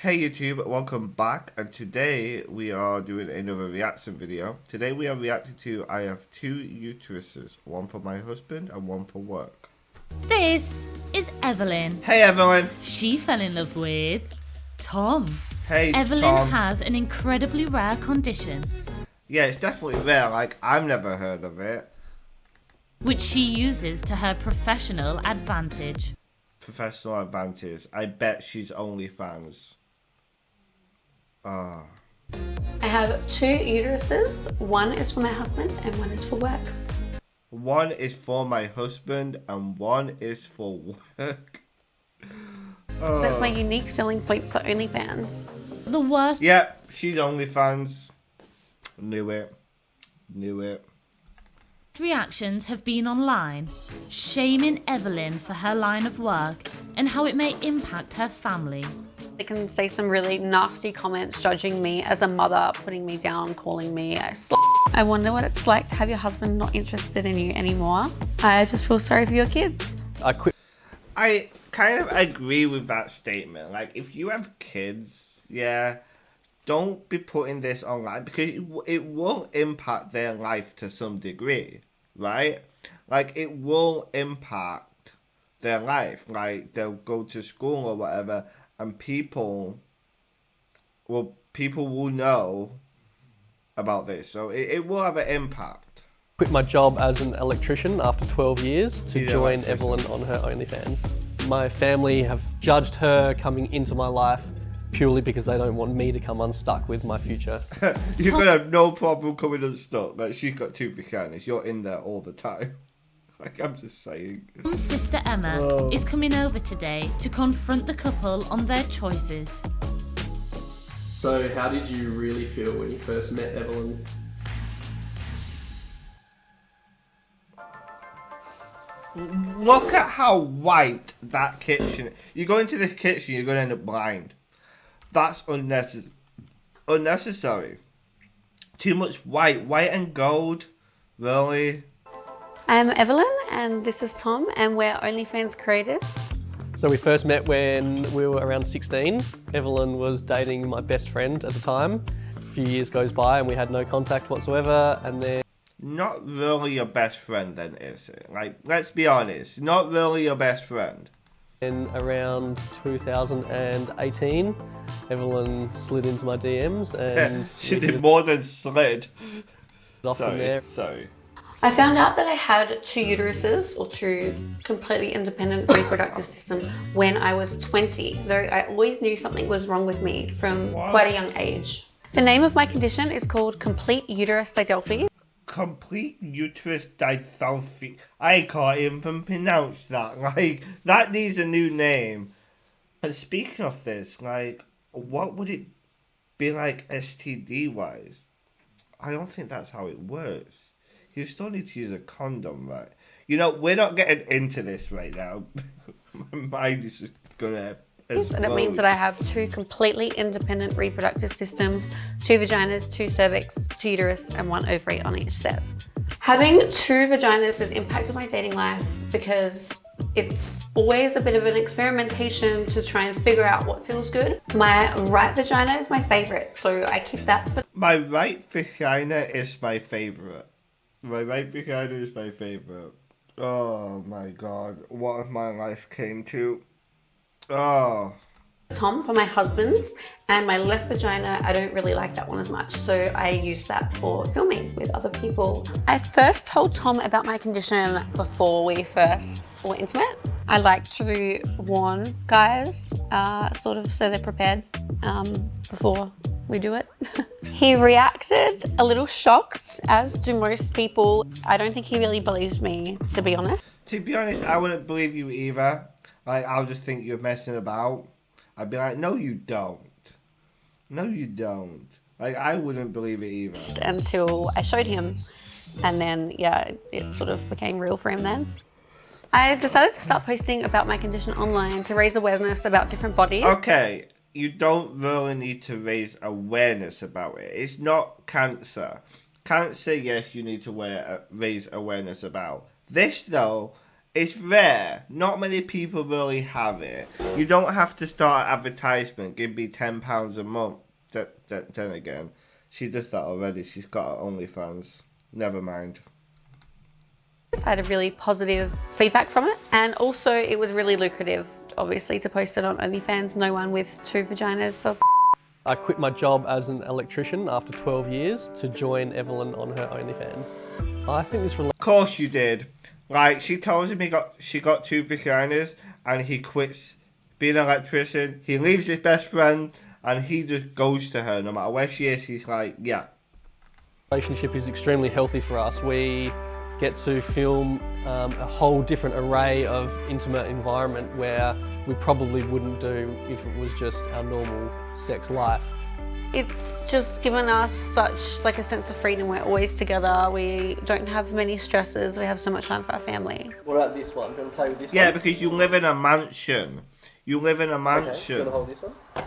Hey YouTube, welcome back, and today we are doing another reaction video. Today we are reacting to I have two uteruses, one for my husband and one for work. This is Evelyn. Hey Evelyn! She fell in love with Tom. Hey Evelyn Tom. has an incredibly rare condition. Yeah, it's definitely rare, like I've never heard of it. Which she uses to her professional advantage. Professional advantage. I bet she's OnlyFans. I have two uteruses. One is for my husband and one is for work. One is for my husband and one is for work. That's my unique selling point for OnlyFans. The worst. Yep, she's OnlyFans. Knew it. Reactions have been online, shaming Evelyn for her line of work and how it may impact her family. They can say some really nasty comments judging me as a mother, putting me down, calling me a slut. I wonder what it's like to have your husband not interested in you anymore. I just feel sorry for your kids. I quit. I kind of agree with that statement. Like, if you have kids, yeah, don't be putting this online because it will impact their life to some degree, right? Like, it will impact their life. Like, they'll go to school or whatever, and people will know about this. So it will have an impact. Quit my job as an electrician after 12 years to join Evelyn on her OnlyFans. My family have judged her coming into my life purely because they don't want me to come unstuck with my future. You're going to have no problem coming unstuck. Like, she's got two vaginas. You're in there all the time. Like, I'm just saying. Tom's sister Emma is coming over today to confront the couple on their choices. So how did you really feel when you first met Evelyn? Look at how white that kitchen is. You go into the kitchen, you're going to end up blind. That's unnecessary. Too much white and gold. Really? I'm Evelyn and this is Tom and we're OnlyFans creators. So we first met when we were around 16. Evelyn was dating my best friend at the time. A few years goes by and we had no contact whatsoever, and then... Not really your best friend then, is it? Like, let's be honest. Not really your best friend. In around 2018, Evelyn slid into my DMs and... She did more than slid. Off from there. Sorry. I found out that I had two uteruses, or two completely independent reproductive systems, when I was 20, though I always knew something was wrong with me from quite a young age. The name of my condition is called complete uterus didelphi. Complete uterus didelphi. I can't even pronounce that. Like, that needs a new name. And speaking of this, like, what would it be like STD wise? I don't think that's how it works. You still need to use a condom, right? You know, we're not getting into this right now. My mind is just gonna explode. And it means that I have two completely independent reproductive systems, two vaginas, two cervix, two uterus, and one ovary on each set. Having two vaginas has impacted my dating life because it's always a bit of an experimentation to try and figure out what feels good. My right vagina is my favorite, so I keep that for... My right vagina is my favorite. My right vagina is my favorite. Oh my god, what my life came to. Oh. Tom for my husband's, and my left vagina, I don't really like that one as much, so I use that for filming with other people. I first told Tom about my condition before we first were intimate. I like to warn guys, sort of so they're prepared before we do it. He reacted a little shocked, as do most people. I don't think he really believes me, to be honest. To be honest, I wouldn't believe you either. Like, I'll just think you're messing about. I'd be like, no you don't. No you don't. Like, I wouldn't believe it either. Until I showed him, and then, yeah, it sort of became real for him then. I decided to start posting about my condition online to raise awareness about different bodies. Okay, you don't really need to raise awareness about it. It's not cancer. Cancer, yes, you need to raise awareness about. This, though, It's rare. Not many people really have it. You don't have to start an advertisement. Give me £10 a month. Then again, she does that already. She's got her OnlyFans. Never mind. I had a really positive feedback from it, and also it was really lucrative, obviously, to post it on OnlyFans. No one with 2 vaginas does. I quit my job as an electrician after 12 years to join Evelyn on her OnlyFans. I think this Of course you did. Like, she tells him she got 2 vaginas, and he quits being an electrician. He leaves his best friend, and he just goes to her. No matter where she is, he's like, yeah. relationship is extremely healthy for us. We get to film a whole different array of intimate environment where we probably wouldn't do if it was just our normal sex life. It's just given us such like a sense of freedom. We're always together. We don't have many stresses. We have so much time for our family. What about this one? Do you want to play with this one? Yeah, because you live in a mansion. You live in a mansion. Okay. Do you want to hold this one?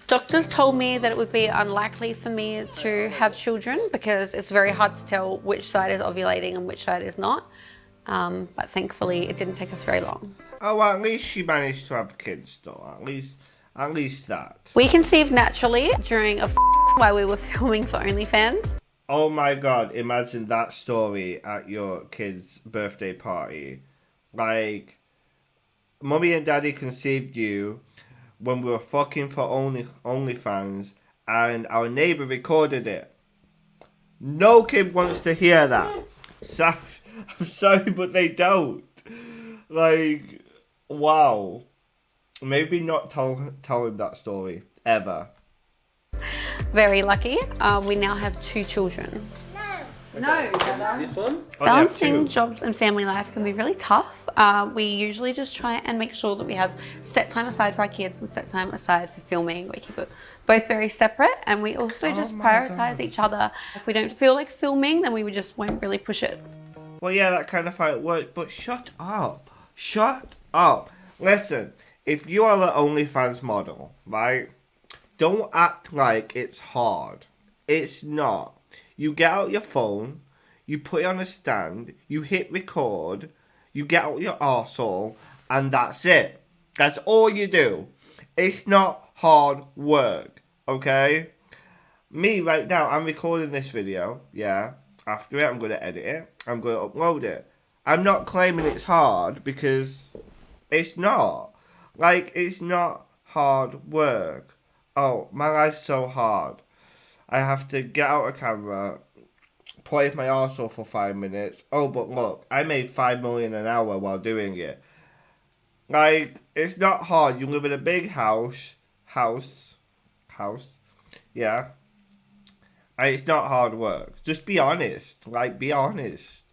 Doctors told me that it would be unlikely for me to have children because it's very hard to tell which side is ovulating and which side is not. But thankfully, it didn't take us very long. Oh, well, at least she managed to have kids, though. At least that. We conceived naturally during a while we were filming for OnlyFans. Oh my god, imagine that story at your kid's birthday party. Like, Mummy and Daddy conceived you when we were fucking for OnlyFans, and our neighbour recorded it. No kid wants to hear that. I'm sorry, but they don't. Like, wow. Maybe not tell him that story, ever. Very lucky. We now have 2 children. No. This one? Balancing jobs and family life can be really tough. We usually just try and make sure that we have set time aside for our kids and set time aside for filming. We keep it both very separate, and we also just prioritize each other. If we don't feel like filming, then we just won't really push it. Well, yeah, that kind of how it works, but shut up. Shut up. Listen, if you are an OnlyFans model, right, don't act like it's hard. It's not. You get out your phone, you put it on a stand, you hit record, you get out your arsehole, and that's it. That's all you do. It's not hard work, okay? Me, right now, I'm recording this video, yeah. After it, I'm going to edit it. I'm going to upload it. I'm not claiming it's hard because it's not. Like, it's not hard work. Oh, my life's so hard. I have to get out a camera, play with my arsehole for 5 minutes. Oh, but look, I made $5 million an hour while doing it. Like, it's not hard. You live in a big house, yeah. And it's not hard work. Just be honest. Like, be honest.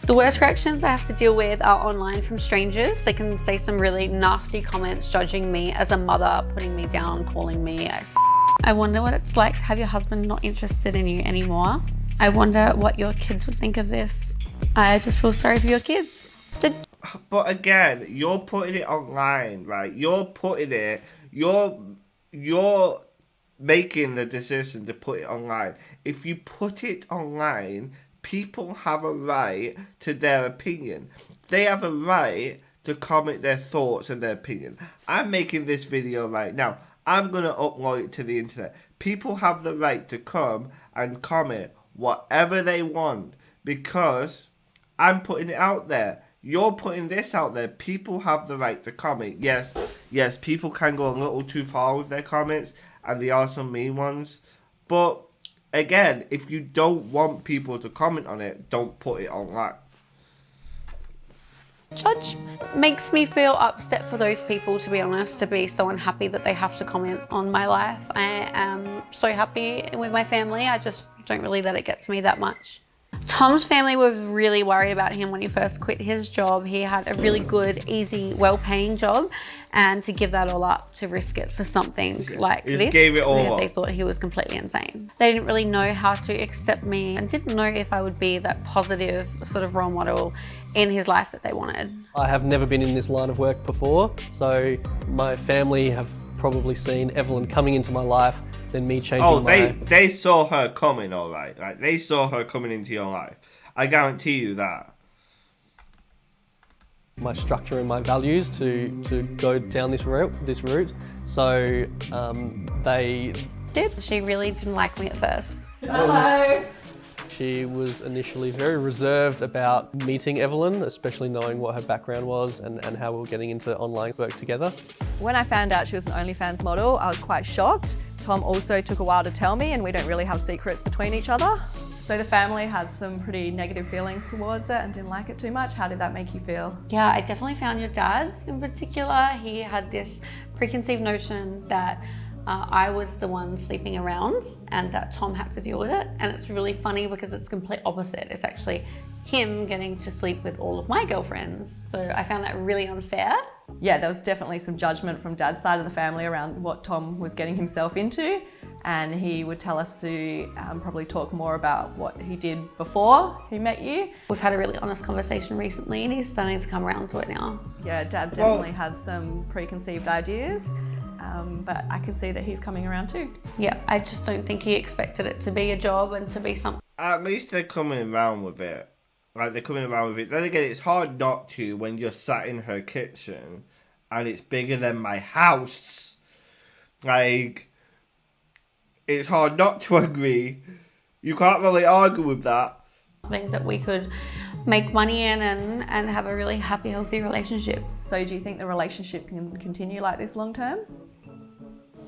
The worst reactions I have to deal with are online from strangers. They can say some really nasty comments judging me as a mother, putting me down, calling me a I wonder what it's like to have your husband not interested in you anymore. I wonder what your kids would think of this. I just feel sorry for your kids. But again, you're putting it online, right? You're putting it, you're making the decision to put it online. If you put it online, people have a right to their opinion. They have a right to comment their thoughts and their opinion. I'm making this video right now. I'm going to upload it to the internet. People have the right to come and comment whatever they want because I'm putting it out there. You're putting this out there. People have the right to comment. Yes, people can go a little too far with their comments, and there are some mean ones. But again, if you don't want people to comment on it, don't put it online. Judge makes me feel upset for those people, to be honest, to be so unhappy that they have to comment on my life. I am so happy with my family. I just don't really let it get to me that much. Tom's family were really worried about him when he first quit his job. He had a really good, easy, well-paying job, and to give that all up, to risk it for something like this, gave it all up. They thought he was completely insane. They didn't really know how to accept me and didn't know if I would be that positive sort of role model in his life that they wanted. I have never been in this line of work before, so my family have probably seen Evelyn coming into my life, then me changing they saw her coming, all right. Like, they saw her coming into your life. I guarantee you that. my structure and my values to go down this route. So they... She really didn't like me at first. Hello. She was initially very reserved about meeting Evelyn, especially knowing what her background was and how we were getting into online work together. When I found out she was an OnlyFans model, I was quite shocked. Tom also took a while to tell me, and we don't really have secrets between each other. So the family had some pretty negative feelings towards it and didn't like it too much. How did that make you feel? Yeah, I definitely found your dad in particular. He had this preconceived notion that I was the one sleeping around and that Tom had to deal with it. And it's really funny because it's complete opposite. It's actually him getting to sleep with all of my girlfriends. So I found that really unfair. Yeah, there was definitely some judgment from Dad's side of the family around what Tom was getting himself into. And he would tell us to probably talk more about what he did before he met you. We've had a really honest conversation recently and he's starting to come around to it now. Yeah, Dad definitely had some preconceived ideas. But I can see that he's coming around too. Yeah, I just don't think he expected it to be a job and to be something. At least they're coming around with it. Like, they're coming around with it. Then again, it's hard not to when you're sat in her kitchen and it's bigger than my house. Like, it's hard not to agree. You can't really argue with that. Something that we could make money in and have a really happy, healthy relationship. So do you think the relationship can continue like this long term?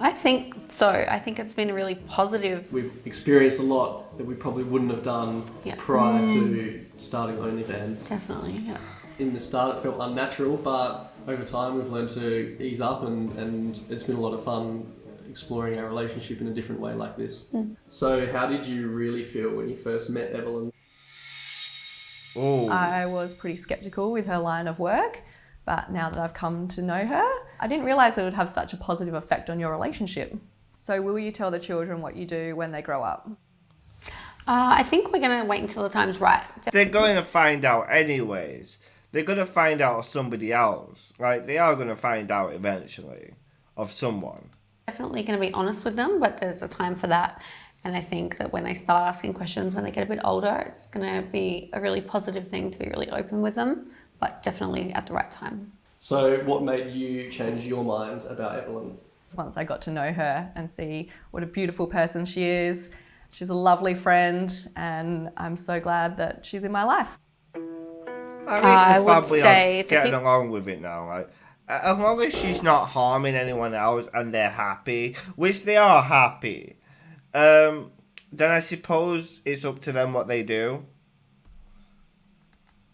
I think so. I think it's been really positive. We've experienced a lot that we probably wouldn't have done Yeah. prior to starting OnlyFans. Definitely, yeah. In the start it felt unnatural, but over time we've learned to ease up and it's been a lot of fun exploring our relationship in a different way like this. So how did you really feel when you first met Evelyn? Oh, I was pretty skeptical with her line of work, but now that I've come to know her, I didn't realise it would have such a positive effect on your relationship. So will you tell the children what you do when they grow up? I think we're going to wait until the time's right. they're going to find out anyways. They're going to find out of somebody else. Like, they are going to find out eventually of someone. Definitely going to be honest with them, but there's a time for that. And I think that when they start asking questions, when they get a bit older, it's going to be a really positive thing to be really open with them, but definitely at the right time. So what made you change your mind about Evelyn? Once I got to know her and see what a beautiful person she is, she's a lovely friend, and I'm so glad that she's in my life. I would say to getting people- along with it now. Like, as long as she's not harming anyone else and they're happy, which they are happy, then I suppose it's up to them what they do.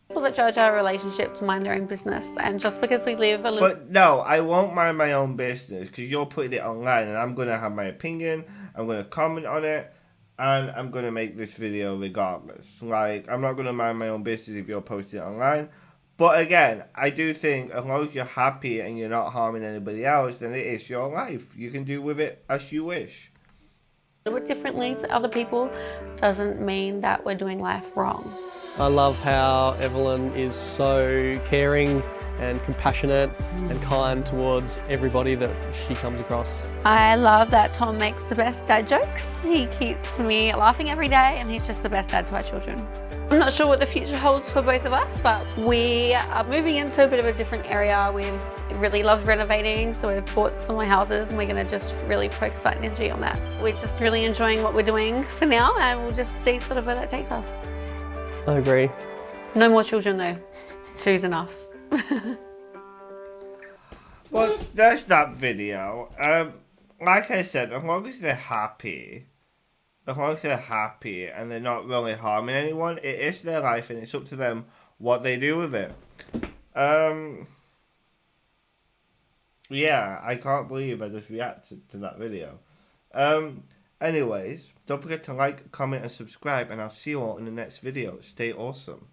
People that judge our relationship to mind their own business, and just because we live a little... But no, I won't mind my own business because you're putting it online and I'm going to have my opinion, I'm going to comment on it, and I'm going to make this video regardless. Like, I'm not going to mind my own business if you're posting it online. But again, I do think as long as you're happy and you're not harming anybody else, then it is your life. You can do with it as you wish. do it differently to other people doesn't mean that we're doing life wrong. I love how Evelyn is so caring and compassionate and kind towards everybody that she comes across. I love that Tom makes the best dad jokes. He keeps me laughing every day and he's just the best dad to our children. I'm not sure what the future holds for both of us, but we are moving into a bit of a different area. We've really loved renovating, so we've bought some more houses and we're going to just really focus our energy on that. We're just really enjoying what we're doing for now and we'll just see sort of where that takes us. I agree. No more children though. Two's enough. Well, there's that video. Like I said, as long as they're happy, and they're not really harming anyone, it is their life and it's up to them what they do with it. Yeah, I can't believe I just reacted to that video. Anyways, don't forget to like, comment and subscribe, and I'll see you all in the next video. Stay awesome.